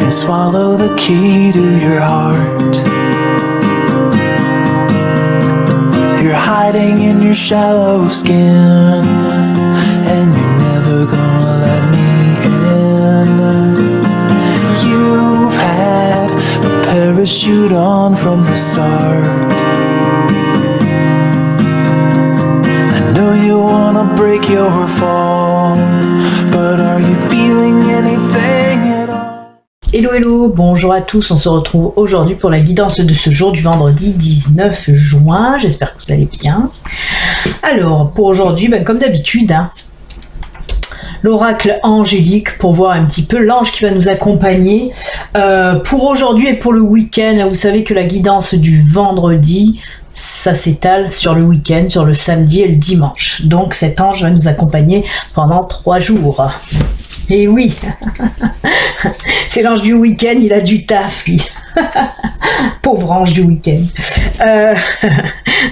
and swallow the key to your heart. You're hiding in your shallow skin, and you're never gonna let me in. You've had a parachute on from the start. I know you wanna break your fall, but are you feeling anything at all? Hello hello, bonjour à tous, on se retrouve aujourd'hui pour la guidance de ce jour du vendredi 19 juin, j'espère que vous allez bien. Alors pour aujourd'hui, comme d'habitude, l'oracle angélique pour voir un petit peu l'ange qui va nous accompagner pour aujourd'hui et pour le week-end. Vous savez que la guidance du vendredi, ça s'étale sur le week-end, sur le samedi et le dimanche. Donc cet ange va nous accompagner pendant 3 jours. Et oui, c'est l'ange du week-end, il a du taf, lui. Pauvre ange du week-end.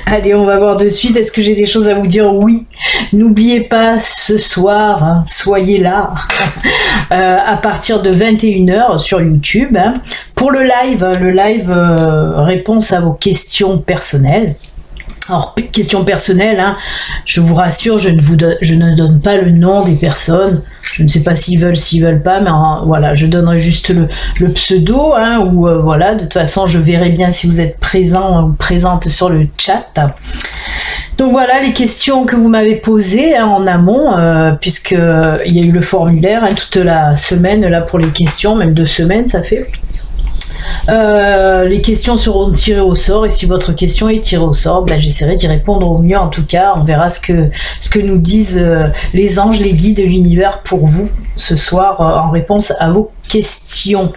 Allez, on va voir de suite. Est-ce que j'ai des choses à vous dire? Oui. N'oubliez pas ce soir, soyez là à partir de 21h sur YouTube pour le live réponse à vos questions personnelles. Alors, question personnelle, je vous rassure, je ne donne pas le nom des personnes. Je ne sais pas s'ils veulent pas, mais voilà, je donnerai juste le pseudo, ou voilà, de toute façon, je verrai bien si vous êtes présent ou présente sur le chat. Donc voilà les questions que vous m'avez posées en amont, puisque il y a eu le formulaire toute la semaine là pour les questions, même 2 semaines ça fait. Les questions seront tirées au sort et si votre question est tirée au sort, j'essaierai d'y répondre au mieux. En tout cas, on verra ce que nous disent les anges, les guides de l'univers pour vous ce soir en réponse à vos questions.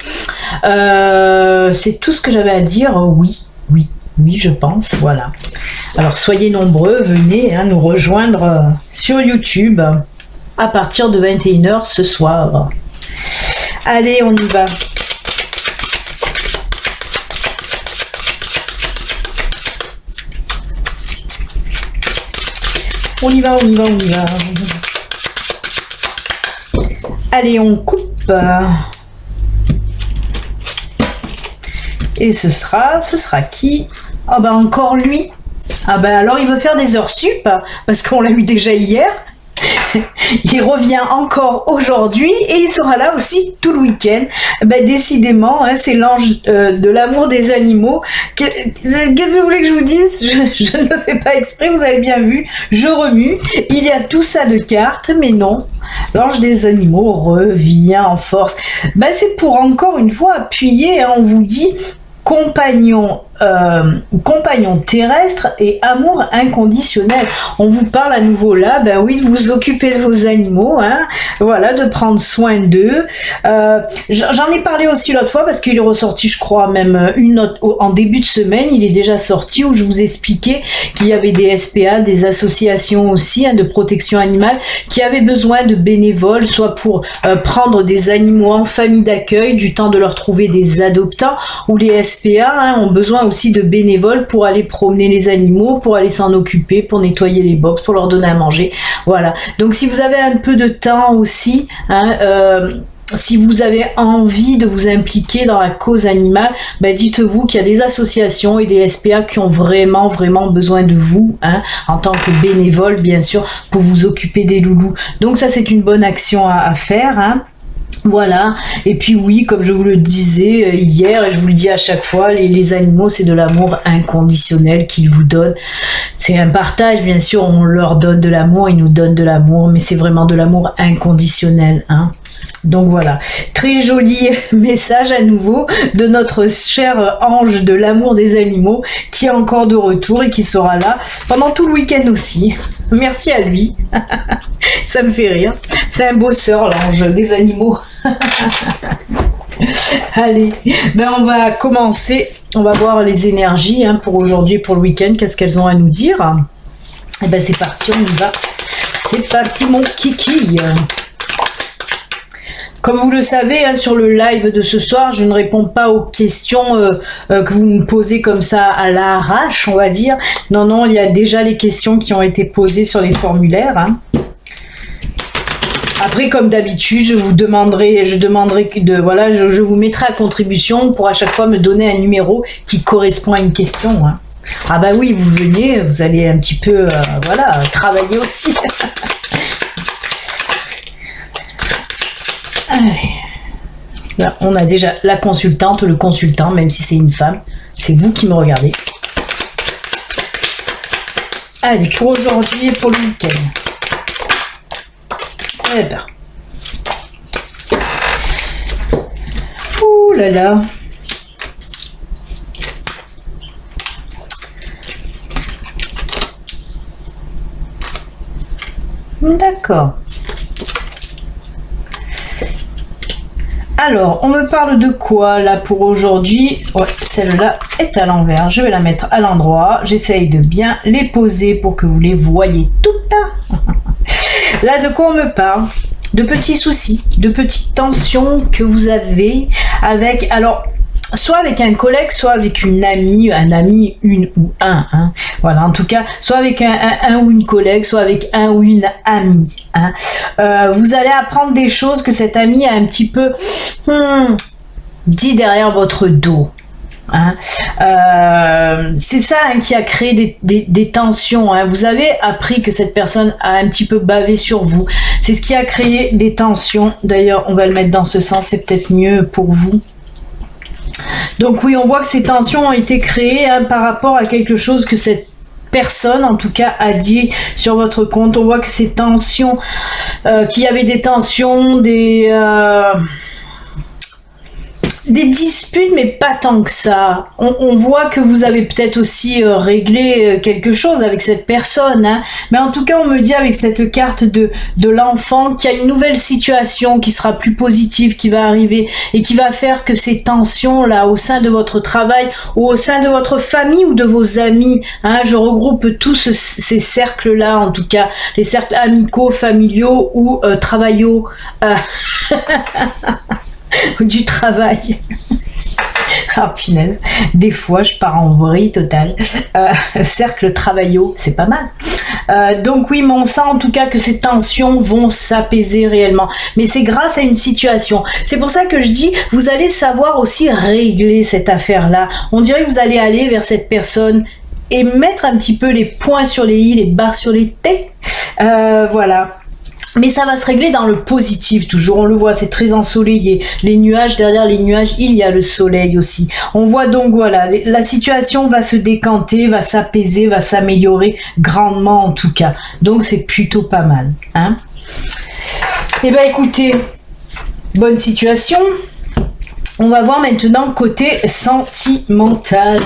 C'est tout ce que j'avais à dire. Oui, je pense, voilà. Alors soyez nombreux, venez nous rejoindre sur YouTube à partir de 21h ce soir. Allez, on y va. On y va. Allez, on coupe. Et ce sera qui? Encore lui. Alors il veut faire des heures sup, parce qu'on l'a eu déjà hier. Il revient encore aujourd'hui et il sera là aussi tout le week-end. Décidément, c'est l'ange de l'amour des animaux. Qu'est-ce que vous voulez que je vous dise? Je ne le fais pas exprès, vous avez bien vu. Je remue. Il y a tout ça de cartes, mais non. L'ange des animaux revient en force. C'est pour encore une fois appuyer, on vous dit compagnon terrestre et amour inconditionnel. On vous parle à nouveau là, de vous occuper de vos animaux, voilà, de prendre soin d'eux. J'en ai parlé aussi l'autre fois parce qu'il est ressorti, je crois, même une autre, en début de semaine, il est déjà sorti où je vous expliquais qu'il y avait des SPA, des associations aussi de protection animale qui avaient besoin de bénévoles, soit pour prendre des animaux en famille d'accueil, du temps de leur trouver des adoptants, ou les SPA ont besoin aussi de bénévoles pour aller promener les animaux, pour aller s'en occuper, pour nettoyer les box, pour leur donner à manger. Voilà. Donc si vous avez un peu de temps aussi, si vous avez envie de vous impliquer dans la cause animale, dites-vous qu'il y a des associations et des SPA qui ont vraiment besoin de vous, en tant que bénévole, bien sûr, pour vous occuper des loulous. Donc ça, c'est une bonne action à faire, Voilà, et puis oui, comme je vous le disais hier, et je vous le dis à chaque fois, les animaux, c'est de l'amour inconditionnel qu'ils vous donnent. C'est un partage, bien sûr, on leur donne de l'amour, ils nous donnent de l'amour, mais c'est vraiment de l'amour inconditionnel, Donc voilà, très joli message à nouveau de notre cher ange de l'amour des animaux qui est encore de retour et qui sera là pendant tout le week-end aussi. Merci à lui, ça me fait rire. C'est un bosseur, l'ange des animaux. Allez, on va commencer. On va voir les énergies pour aujourd'hui et pour le week-end. Qu'est-ce qu'elles ont à nous dire? Et c'est parti, on y va. C'est parti, mon kiki. Comme vous le savez, sur le live de ce soir, je ne réponds pas aux questions que vous me posez comme ça à l'arrache, on va dire. Non, il y a déjà les questions qui ont été posées sur les formulaires. Après, comme d'habitude, je demanderai voilà, je vous mettrai à contribution pour à chaque fois me donner un numéro qui correspond à une question. Hein. Ah bah oui, vous venez, vous allez un petit peu, voilà, travailler aussi. Allez. Là, on a déjà la consultante, le consultant, même si c'est une femme. C'est vous qui me regardez. Allez, pour aujourd'hui et pour le week-end. Eh ben. Ouh là là. D'accord. Alors, on me parle de quoi là pour aujourd'hui? Ouais, celle-là est à l'envers. Je vais la mettre à l'endroit. J'essaye de bien les poser pour que vous les voyez toutes. Là, de quoi on me parle? De petits soucis, de petites tensions que vous avez avec... Alors, soit avec un collègue, soit avec une amie, un ami, une ou un. Hein. Voilà, en tout cas, soit avec un ou une collègue, soit avec un ou une amie. Hein. Vous allez apprendre des choses que cet ami a un petit peu dit derrière votre dos. Hein. C'est ça hein, qui a créé des tensions. Hein. Vous avez appris que cette personne a un petit peu bavé sur vous. C'est ce qui a créé des tensions. D'ailleurs, on va le mettre dans ce sens, c'est peut-être mieux pour vous. Donc oui, on voit que ces tensions ont été créées hein, par rapport à quelque chose que cette personne, en tout cas, a dit sur votre compte. On voit que ces tensions, qu'il y avait des tensions, des disputes, mais pas tant que ça. On voit que vous avez peut-être aussi réglé quelque chose avec cette personne. Hein. Mais en tout cas, on me dit avec cette carte de l'enfant qu'il y a une nouvelle situation qui sera plus positive, qui va arriver et qui va faire que ces tensions-là au sein de votre travail ou au sein de votre famille ou de vos amis, hein, je regroupe tous ces cercles-là, en tout cas, les cercles amicaux, familiaux ou travaillaux. Du travail. Ah punaise, des fois je pars en vrille totale. Cercle travaillot, c'est pas mal. Donc oui, mais on sent en tout cas que ces tensions vont s'apaiser réellement. Mais c'est grâce à une situation. C'est pour ça que je dis, vous allez savoir aussi régler cette affaire-là. On dirait que vous allez aller vers cette personne et mettre un petit peu les points sur les i, les barres sur les t. Voilà. Mais ça va se régler dans le positif toujours, on le voit, c'est très ensoleillé. Les nuages, derrière les nuages, il y a le soleil aussi. On voit donc, voilà, la situation va se décanter, va s'apaiser, va s'améliorer grandement en tout cas. Donc c'est plutôt pas mal. Hein. Eh bien écoutez, bonne situation. On va voir maintenant côté sentimental.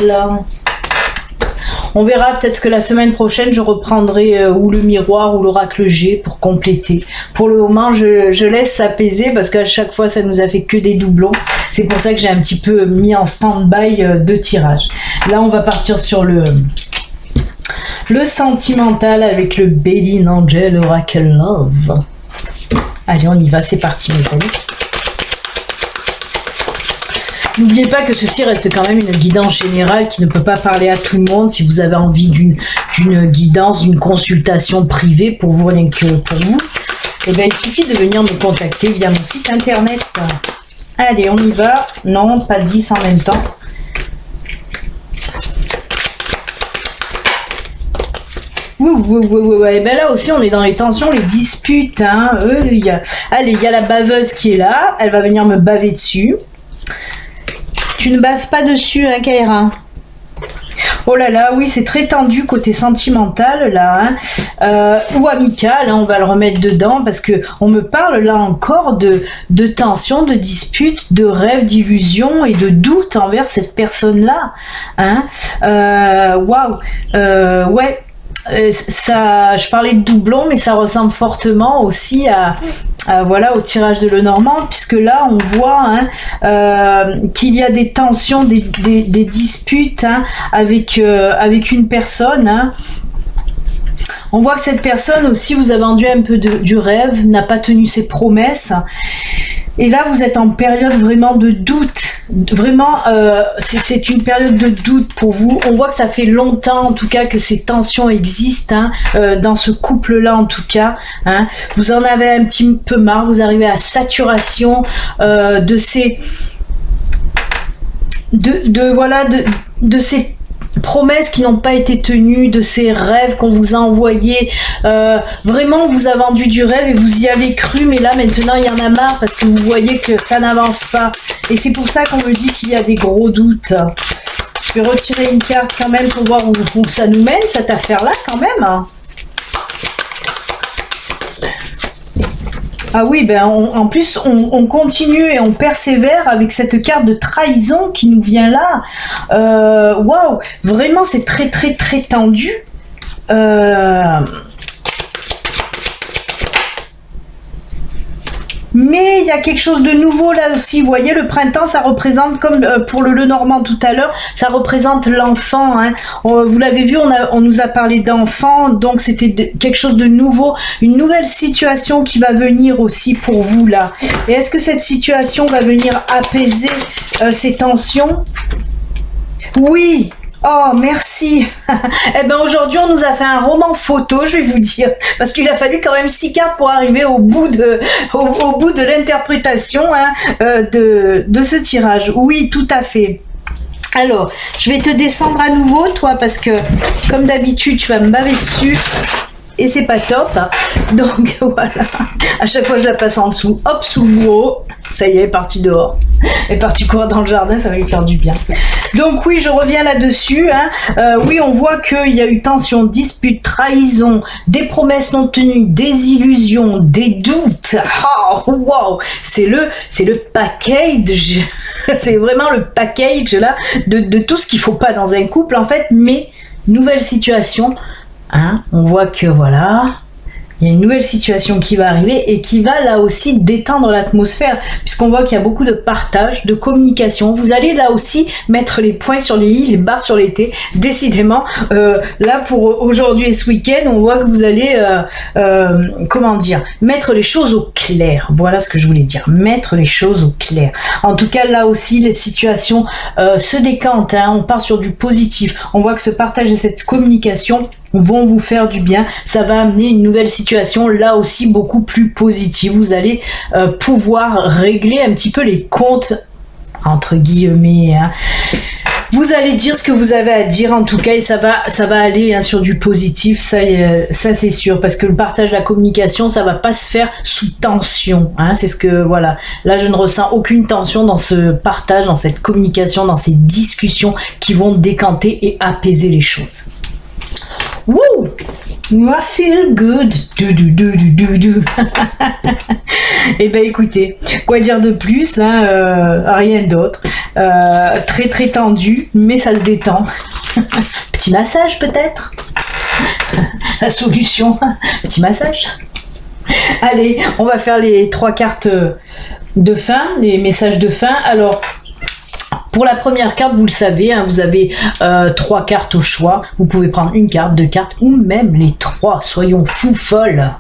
On verra peut-être que la semaine prochaine, je reprendrai ou le miroir ou l'oracle G pour compléter. Pour le moment, je laisse s'apaiser parce qu'à chaque fois, ça nous a fait que des doublons. C'est pour ça que j'ai un petit peu mis en stand-by de tirage. Là, on va partir sur le sentimental avec le Béline Angel Oracle Love. Allez, on y va, c'est parti mes amis. N'oubliez pas que ceci reste quand même une guidance générale qui ne peut pas parler à tout le monde. Si vous avez envie d'une guidance, d'une consultation privée pour vous, rien que pour vous, eh bien, il suffit de venir me contacter via mon site internet. Allez, on y va. Non, pas 10 en même temps. Ouais. Ben là aussi, on est dans les tensions, les disputes. Hein. Allez, il y a la baveuse qui est là. Elle va venir me baver dessus. Tu ne baves pas dessus, hein, Kaira. Oh là là, oui, c'est très tendu côté sentimental, là. Hein. Ou amical, hein, on va le remettre dedans, parce que on me parle, là encore, de tension, de dispute, de rêve, d'illusion et de doute envers cette personne-là. Hein. Waouh. Ouais. Ça, je parlais de doublon, mais ça ressemble fortement aussi voilà, au tirage de Lenormand, puisque là on voit hein, qu'il y a des tensions, des disputes hein, avec une personne. Hein. On voit que cette personne aussi vous a vendu un peu du rêve, n'a pas tenu ses promesses. Et là vous êtes en période vraiment de doute. Vraiment, c'est une période de doute pour vous. On voit que ça fait longtemps, en tout cas, que ces tensions existent, hein, dans ce couple-là, en tout cas. Hein. Vous en avez un petit peu marre, vous arrivez à saturation de ces... de ces promesses qui n'ont pas été tenues, de ces rêves qu'on vous a envoyés. Vraiment, on vous a vendu du rêve et vous y avez cru, mais là maintenant il y en a marre parce que vous voyez que ça n'avance pas. Et c'est pour ça qu'on me dit qu'il y a des gros doutes. Je vais retirer une carte quand même pour voir où ça nous mène, cette affaire-là quand même. Ah oui, ben en plus, on continue et on persévère avec cette carte de trahison qui nous vient là. Waouh, vraiment, c'est très, très, très tendu. Mais il y a quelque chose de nouveau là aussi. Vous voyez, le printemps, ça représente, comme pour le Lenormand tout à l'heure, ça représente l'enfant. Hein. Vous l'avez vu, on nous a parlé d'enfant, donc c'était quelque chose de nouveau, une nouvelle situation qui va venir aussi pour vous là. Et est-ce que cette situation va venir apaiser ces tensions? Oui. Oh, merci. Eh ben aujourd'hui, on nous a fait un roman photo, je vais vous dire, parce qu'il a fallu quand même 6 cartes pour arriver au bout de l'interprétation, hein, de ce tirage. Oui, tout à fait. Alors, je vais te descendre à nouveau, toi, parce que, comme d'habitude, tu vas me baver dessus. Et c'est pas top. Donc voilà. À chaque fois je la passe en dessous. Hop, sous le bourreau. Ça y est, elle est partie dehors. Elle est partie courir dans le jardin, ça va lui faire du bien. Donc oui, je reviens là-dessus. Hein. Oui, on voit qu'il y a eu tension, dispute, trahison, des promesses non tenues, des illusions, des doutes. Oh, wow. C'est le package. C'est vraiment le package là de tout ce qu'il faut pas dans un couple en fait. Mais nouvelle situation. Hein, on voit que voilà, il y a une nouvelle situation qui va arriver et qui va là aussi détendre l'atmosphère, puisqu'on voit qu'il y a beaucoup de partage, de communication. Vous allez là aussi mettre les points sur les i, les barres sur les t. Décidément, là pour aujourd'hui et ce week-end, on voit que vous allez, comment dire, mettre les choses au clair. Voilà ce que je voulais dire, mettre les choses au clair. En tout cas, là aussi, les situations se décantent. Hein, on part sur du positif. On voit que ce partage et cette communication vont vous faire du bien. Ça va amener une nouvelle situation là aussi beaucoup plus positive. Vous allez pouvoir régler un petit peu les comptes entre guillemets. Hein. Vous allez dire ce que vous avez à dire en tout cas et ça va aller hein, sur du positif, ça c'est sûr, parce que le partage, la communication, ça va pas se faire sous tension. Hein, c'est ce que voilà. Là, je ne ressens aucune tension dans ce partage, dans cette communication, dans ces discussions qui vont décanter et apaiser les choses. Woo! I feel good. Eh ben écoutez, quoi dire de plus hein, rien d'autre. Très très tendu, mais ça se détend. Petit massage peut-être. La solution, petit massage. Allez, on va faire les 3 cartes de fin, les messages de fin. Alors, pour la première carte, vous le savez, hein, vous avez 3 cartes au choix. Vous pouvez prendre une carte, 2 cartes ou même les 3. Soyons fous folles.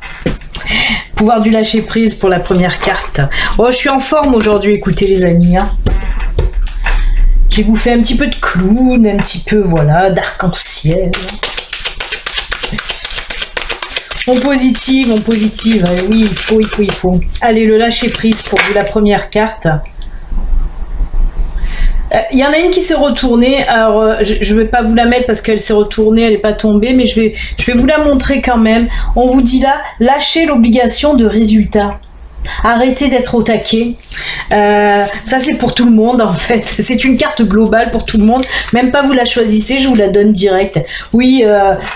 Pouvoir du lâcher prise pour la première carte. Oh, je suis en forme aujourd'hui, écoutez les amis. Hein. J'ai bouffé un petit peu de clown, un petit peu, voilà, d'arc-en-ciel. On positive. Oui, il faut. Allez, le lâcher prise pour vous, la première carte. Il y en a une qui s'est retournée, alors je vais pas vous la mettre parce qu'elle s'est retournée, elle n'est pas tombée, mais je vais vous la montrer quand même. On vous dit là, lâchez l'obligation de résultat. Arrêtez d'être au taquet. Ça c'est pour tout le monde en fait. C'est une carte globale pour tout le monde. Même pas vous la choisissez, je vous la donne direct. Oui,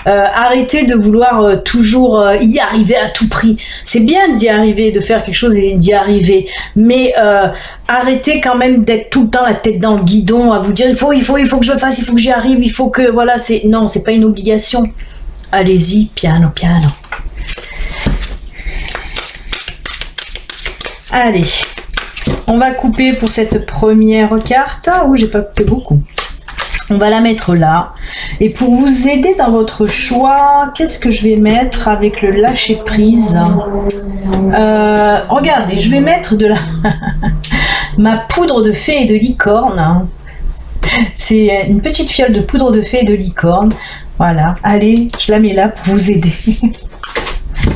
arrêtez de vouloir toujours y arriver à tout prix. C'est bien d'y arriver, de faire quelque chose et d'y arriver. Mais arrêtez quand même d'être tout le temps la tête dans le guidon à vous dire il faut que je fasse, il faut que j'y arrive, il faut que voilà. Non, c'est pas une obligation. Allez-y, piano. Allez, on va couper pour cette première carte. Ah oui, j'ai pas coupé beaucoup. On va la mettre là. Et pour vous aider dans votre choix, qu'est-ce que je vais mettre avec le lâcher prise? Regardez, je vais mettre de ma poudre de fée et de licorne. C'est une petite fiole de poudre de fée et de licorne. Voilà, allez, je la mets là pour vous aider.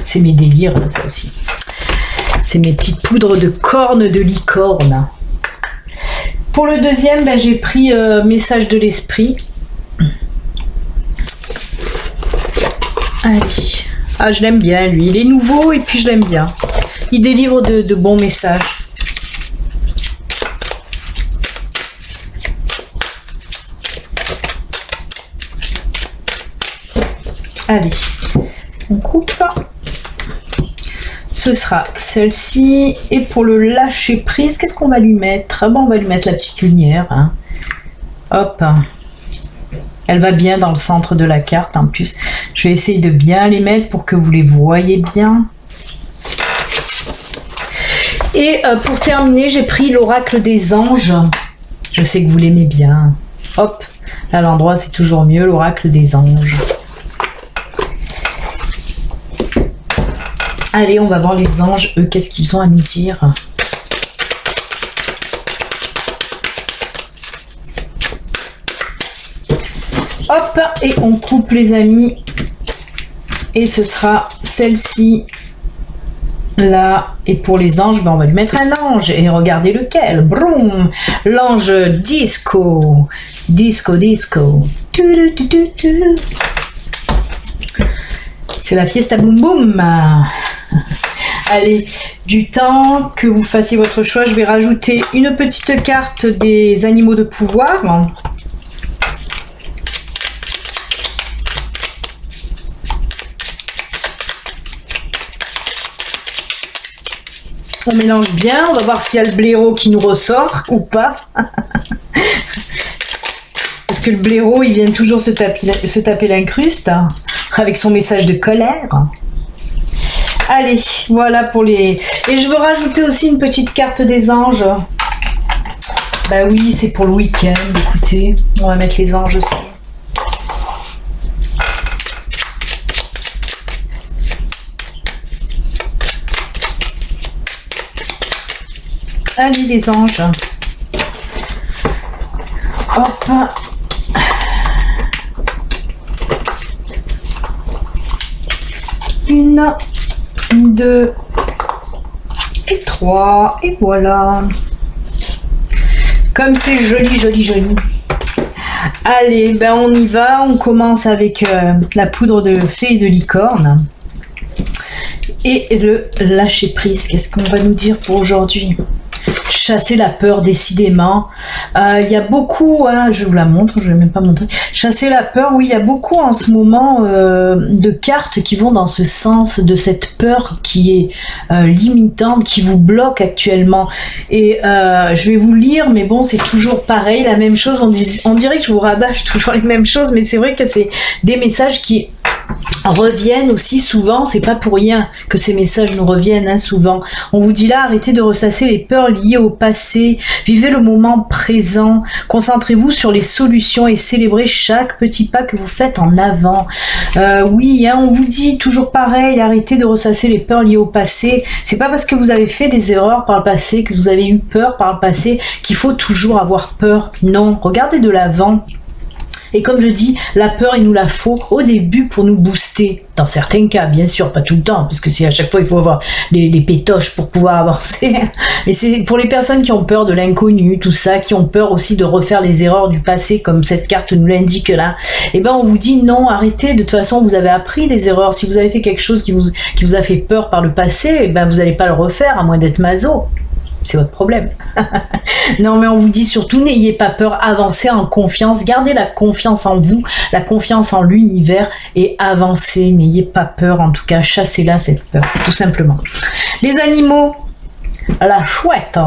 C'est mes délires, ça aussi. C'est mes petites poudres de cornes de licorne. Pour le deuxième, ben, j'ai pris Message de l'esprit. Allez. Ah, je l'aime bien, lui. Il est nouveau et puis je l'aime bien. Il délivre de bons messages. Allez, on coupe. Ce sera celle-ci. Et pour le lâcher prise, qu'est-ce qu'on va lui mettre? Bon, on va lui mettre la petite lumière. Hein. Hop. Elle va bien dans le centre de la carte. En plus, je vais essayer de bien les mettre pour que vous les voyez bien. Et pour terminer, j'ai pris l'oracle des anges. Je sais que vous l'aimez bien. Hop, à l'endroit, c'est toujours mieux, l'oracle des anges. Allez, on va voir les anges, eux, qu'est-ce qu'ils ont à nous dire. Hop, et on coupe les amis. Et ce sera celle-ci. Là, et pour les anges, ben on va lui mettre un ange. Et regardez lequel. Broum. L'ange disco. Disco, disco. C'est la fiesta boum boum. Allez, du temps que vous fassiez votre choix, je vais rajouter une petite carte des animaux de pouvoir. On mélange bien, on va voir s'il y a le blaireau qui nous ressort ou pas. Parce que le blaireau, il vient toujours se taper l'incruste hein, avec son message de colère. Allez, voilà pour les... Et je veux rajouter aussi une petite carte des anges. Bah oui, c'est pour le week-end, écoutez. On va mettre les anges aussi. Allez les anges. Hop. Une, deux et trois. Et voilà. Comme c'est joli, joli, joli. Allez, ben on y va. On commence avec la poudre de fée et de licorne. Et le lâcher prise. Qu'est-ce qu'on va nous dire pour aujourd'hui ? Chasser la peur, décidément. Il y a beaucoup, hein, je vous la montre, je ne vais même pas montrer. Chasser la peur, oui, il y a beaucoup en ce moment de cartes qui vont dans ce sens de cette peur qui est limitante, qui vous bloque actuellement. Et je vais vous lire, mais bon, c'est toujours pareil, la même chose. On dirait que je vous rabâche toujours les mêmes choses, mais c'est vrai que c'est des messages qui reviennent aussi souvent, c'est pas pour rien que ces messages nous reviennent hein, souvent. On vous dit là, arrêtez de ressasser les peurs liées au passé, vivez le moment présent, concentrez-vous sur les solutions et célébrez chaque petit pas que vous faites en avant. Oui, hein, on vous dit toujours pareil, arrêtez de ressasser les peurs liées au passé. C'est pas parce que vous avez fait des erreurs par le passé, que vous avez eu peur par le passé, qu'il faut toujours avoir peur. Non, regardez de l'avant. Et comme je dis, la peur, il nous la faut au début pour nous booster. Dans certains cas, bien sûr, pas tout le temps, parce que c'est à chaque fois, il faut avoir les pétoches pour pouvoir avancer. Mais c'est pour les personnes qui ont peur de l'inconnu, tout ça, qui ont peur aussi de refaire les erreurs du passé, comme cette carte nous l'indique là. Et ben, on vous dit non, arrêtez. De toute façon, vous avez appris des erreurs. Si vous avez fait quelque chose qui vous a fait peur par le passé, et ben, vous n'allez pas le refaire, à moins d'être maso. C'est votre problème. Non, mais on vous dit surtout, n'ayez pas peur, avancez en confiance, gardez la confiance en vous, la confiance en l'univers et avancez, n'ayez pas peur, en tout cas, chassez-la cette peur, tout simplement. Les animaux, la chouette.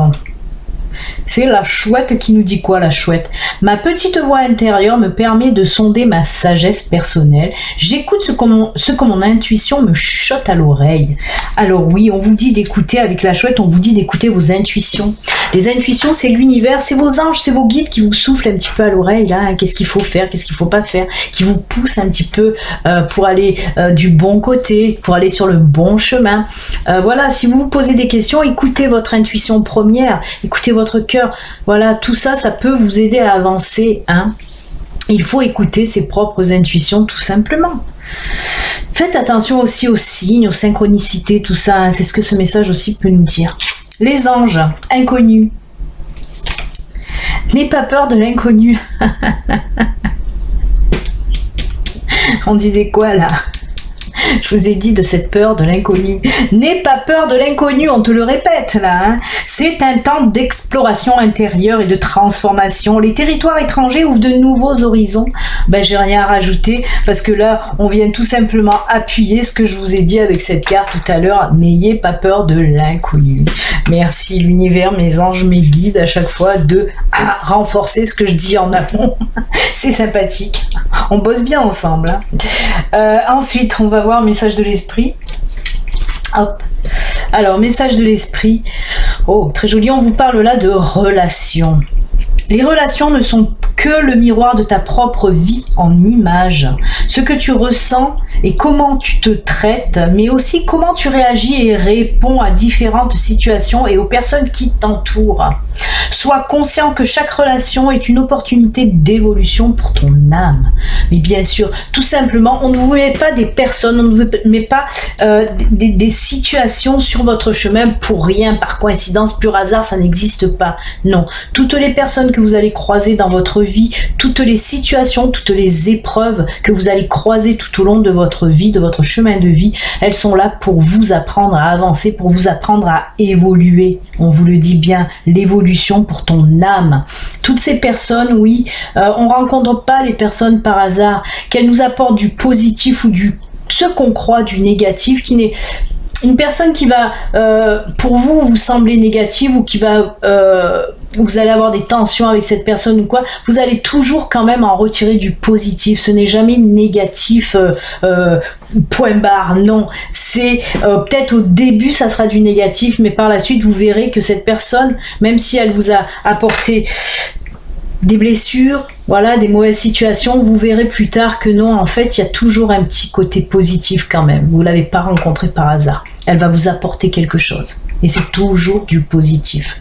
C'est la chouette qui nous dit quoi, la chouette? Ma petite voix intérieure me permet de sonder ma sagesse personnelle. J'écoute ce que mon intuition me chuchote à l'oreille. Alors oui, on vous dit d'écouter avec la chouette, on vous dit d'écouter vos intuitions. Les intuitions, c'est l'univers, c'est vos anges, c'est vos guides qui vous soufflent un petit peu à l'oreille, là, qu'est-ce qu'il faut faire, qu'est-ce qu'il faut pas faire, qui vous poussent un petit peu pour aller du bon côté, pour aller sur le bon chemin. Voilà, si vous vous posez des questions, écoutez votre intuition première, écoutez votre votre cœur. Voilà, tout ça, ça peut vous aider à avancer, hein. Il faut écouter ses propres intuitions, tout simplement. Faites attention aussi aux signes, aux synchronicités, tout ça, hein. C'est ce que ce message aussi peut nous dire. Les anges, inconnus. N'aie pas peur de l'inconnu. On disait quoi là? Je vous ai dit de cette peur de l'inconnu. N'aie pas peur de l'inconnu, on te le répète là. Hein. C'est un temps d'exploration intérieure et de transformation. Les territoires étrangers ouvrent de nouveaux horizons. Ben, j'ai rien à rajouter parce que là, on vient tout simplement appuyer ce que je vous ai dit avec cette carte tout à l'heure. N'ayez pas peur de l'inconnu. Merci l'univers, mes anges, mes guides à chaque fois de renforcer ce que je dis en amont. C'est sympathique. On bosse bien ensemble. Hein. Ensuite, on va voir message de l'esprit. Hop. Alors, message de l'esprit. Oh, très joli. On vous parle là de relations. Les relations ne sont que le miroir de ta propre vie en image. Ce que tu ressens et comment tu te traites, mais aussi comment tu réagis et réponds à différentes situations et aux personnes qui t'entourent. Sois conscient que chaque relation est une opportunité d'évolution pour ton âme. Mais bien sûr, tout simplement, on ne vous met pas des personnes, on ne vous met pas des situations sur votre chemin pour rien, par coïncidence, pur hasard, ça n'existe pas. Non, toutes les personnes que vous allez croiser dans votre vie, toutes les situations, toutes les épreuves que vous allez croiser tout au long de votre vie, de votre chemin de vie, elles sont là pour vous apprendre à avancer, pour vous apprendre à évoluer. On vous le dit bien, l'évolution pour ton âme. Toutes ces personnes, oui, on rencontre pas les personnes par hasard, qu'elles nous apportent du positif ou ce qu'on croit du négatif, qui n'est une personne qui va pour vous sembler négative ou qui va vous allez avoir des tensions avec cette personne ou quoi, vous allez toujours quand même en retirer du positif. Ce n'est jamais négatif point barre, non. C'est peut-être au début ça sera du négatif, mais par la suite vous verrez que cette personne, même si elle vous a apporté des blessures, voilà, des mauvaises situations, vous verrez plus tard que non, en fait, il y a toujours un petit côté positif quand même. Vous ne l'avez pas rencontré par hasard. Elle va vous apporter quelque chose. Et c'est toujours du positif.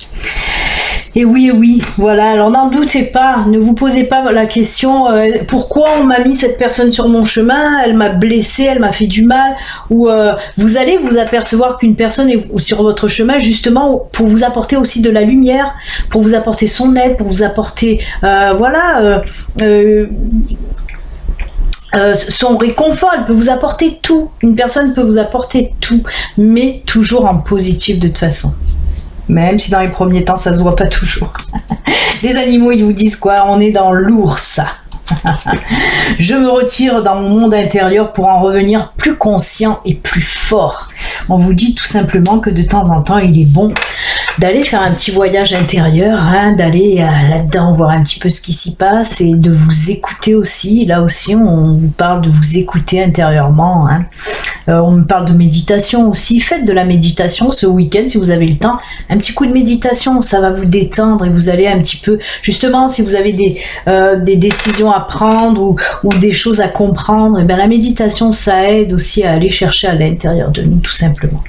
Et oui, voilà, alors n'en doutez pas, ne vous posez pas la question pourquoi on m'a mis cette personne sur mon chemin, elle m'a blessé, elle m'a fait du mal, ou vous allez vous apercevoir qu'une personne est sur votre chemin justement pour vous apporter aussi de la lumière, pour vous apporter son aide, pour vous apporter son réconfort, elle peut vous apporter tout, une personne peut vous apporter tout, mais toujours en positif de toute façon. Même si dans les premiers temps, ça se voit pas toujours. Les animaux, ils vous disent quoi? On est dans l'ours. Je me retire dans mon monde intérieur pour en revenir plus conscient et plus fort. On vous dit tout simplement que de temps en temps, il est bon d'aller faire un petit voyage intérieur, hein, d'aller là-dedans voir un petit peu ce qui s'y passe et de vous écouter aussi. Là aussi, on vous parle de vous écouter intérieurement. Hein. On me parle de méditation aussi. Faites de la méditation ce week-end si vous avez le temps. Un petit coup de méditation, ça va vous détendre et vous allez un petit peu, justement, si vous avez des décisions à prendre ou des choses à comprendre, et bien la méditation, ça aide aussi à aller chercher à l'intérieur de nous, tout simplement.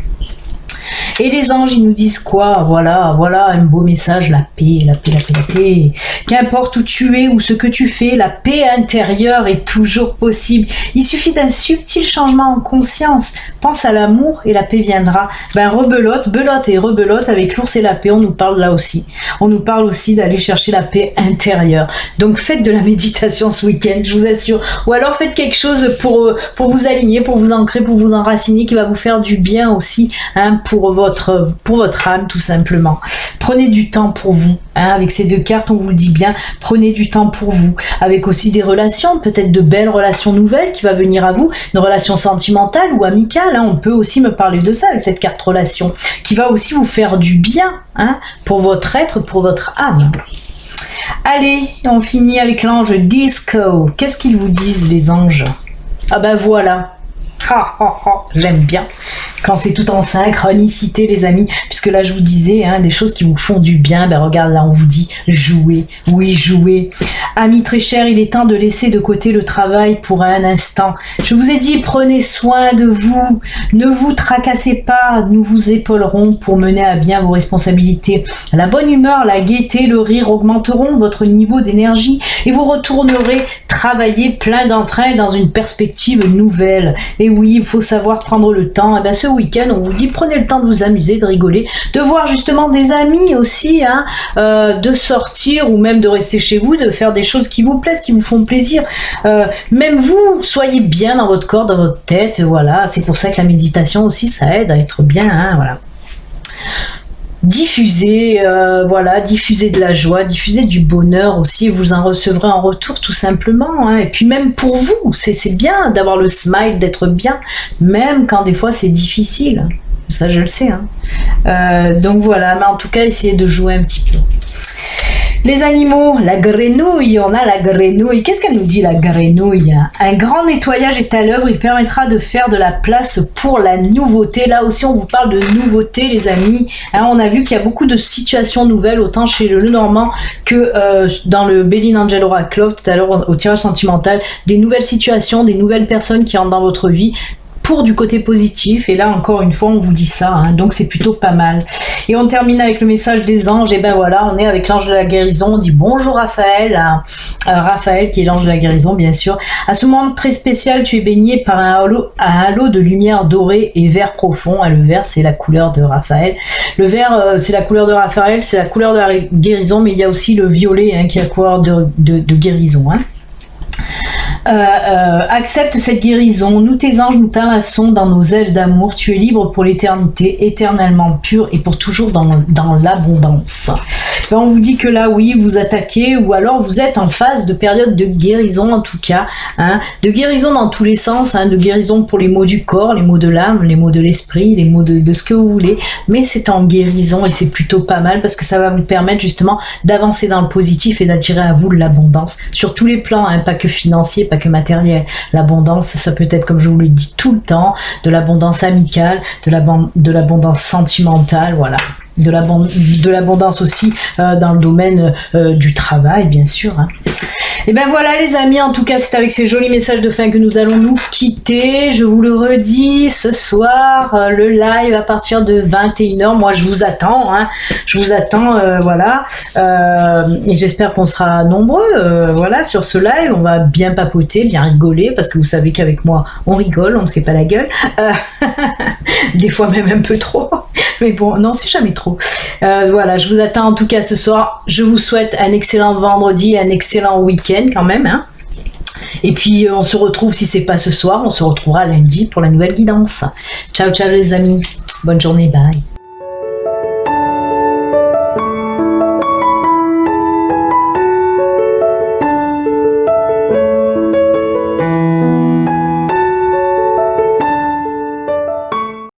Et les anges, ils nous disent quoi? Voilà, un beau message, la paix, la paix, la paix, la paix. Qu'importe où tu es ou ce que tu fais, la paix intérieure est toujours possible. Il suffit d'un subtil changement en conscience. Pense à l'amour et la paix viendra. Ben rebelote, belote et rebelote avec l'ours et la paix, on nous parle là aussi. On nous parle aussi d'aller chercher la paix intérieure. Donc faites de la méditation ce week-end, je vous assure. Ou alors faites quelque chose pour vous aligner, pour vous ancrer, pour vous enraciner, qui va vous faire du bien aussi, hein, pour votre âme tout simplement. Prenez du temps pour vous, hein, avec ces deux cartes on vous le dit bien, prenez du temps pour vous, avec aussi des relations, peut-être de belles relations nouvelles qui va venir à vous, une relation sentimentale ou amicale, hein, on peut aussi me parler de ça avec cette carte relation, qui va aussi vous faire du bien, hein, pour votre être, pour votre âme. Allez, on finit avec l'ange Disco. Qu'est-ce qu'ils vous disent les anges? Ah ben voilà. J'aime bien quand c'est tout en synchronicité les amis, puisque là je vous disais, hein, des choses qui vous font du bien, ben regarde là on vous dit jouer, oui jouer, Amis très chers, il est temps de laisser de côté le travail pour un instant. Je vous ai dit, prenez soin de vous. Ne vous tracassez pas. Nous vous épaulerons pour mener à bien vos responsabilités. La bonne humeur, la gaieté, le rire augmenteront votre niveau d'énergie et vous retournerez travailler plein d'entrain dans une perspective nouvelle. Et oui, il faut savoir prendre le temps. Et bien, ce week-end, on vous dit, prenez le temps de vous amuser, de rigoler, de voir justement des amis aussi, hein, de sortir ou même de rester chez vous, de faire des choses qui vous plaisent, qui vous font plaisir. Même vous, soyez bien dans votre corps, dans votre tête. Voilà, c'est pour ça que la méditation aussi, ça aide à être bien. Hein, voilà. Diffusez, voilà, diffusez de la joie, diffusez du bonheur aussi, vous en recevrez en retour tout simplement, hein. Et puis même pour vous, c'est bien d'avoir le smile, d'être bien, même quand des fois c'est difficile, ça je le sais, hein. Donc voilà, mais en tout cas essayez de jouer un petit peu. Les animaux, la grenouille, on a la grenouille. Qu'est-ce qu'elle nous dit, la grenouille? Un grand nettoyage est à l'œuvre, il permettra de faire de la place pour la nouveauté. Là aussi, on vous parle de nouveauté, les amis. Hein, on a vu qu'il y a beaucoup de situations nouvelles, autant chez le Lenormand que dans le Béline Angel Oracle Love, tout à l'heure au tirage sentimental. Des nouvelles situations, des nouvelles personnes qui entrent dans votre vie pour du côté positif, et là encore une fois on vous dit ça, hein, donc c'est plutôt pas mal. Et on termine avec le message des anges, et ben voilà, on est avec l'ange de la guérison, on dit bonjour Raphaël, Raphaël qui est l'ange de la guérison bien sûr. À ce moment très spécial, tu es baigné par un halo de lumière dorée et vert profond, le vert c'est la couleur de Raphaël, le vert c'est la couleur de Raphaël, c'est la couleur de la guérison, mais il y a aussi le violet, hein, qui est la couleur de guérison, hein. Accepte cette guérison, nous tes anges nous t'enlaçons dans nos ailes d'amour, tu es libre pour l'éternité, éternellement pur et pour toujours dans l'abondance. Ben, on vous dit que là oui, vous attaquez ou alors vous êtes en phase de période de guérison en tout cas, hein, de guérison dans tous les sens, hein, de guérison pour les maux du corps, les maux de l'âme, les maux de l'esprit, les maux de ce que vous voulez, mais c'est en guérison et c'est plutôt pas mal parce que ça va vous permettre justement d'avancer dans le positif et d'attirer à vous de l'abondance sur tous les plans, hein, pas que financier, pas que matériel. L'abondance, ça peut être, comme je vous le dis tout le temps, de l'abondance amicale, de l'abondance sentimentale, voilà. De l'abondance aussi dans le domaine du travail, bien sûr, hein. Et ben voilà les amis, en tout cas c'est avec ces jolis messages de fin que nous allons nous quitter. Je vous le redis, ce soir le live à partir de 21h, moi je vous attends, hein. Je vous attends, voilà, et j'espère qu'on sera nombreux, voilà, sur ce live. On va bien papoter, bien rigoler, parce que vous savez qu'avec moi on rigole, on ne se fait pas la gueule, des fois même un peu trop, mais bon, non c'est jamais trop. Voilà, je vous attends en tout cas ce soir. Je vous souhaite un excellent vendredi, un excellent week-end quand même, hein. Et puis on se retrouve, si c'est pas ce soir, on se retrouvera lundi pour la nouvelle guidance. Ciao ciao les amis, bonne journée, bye.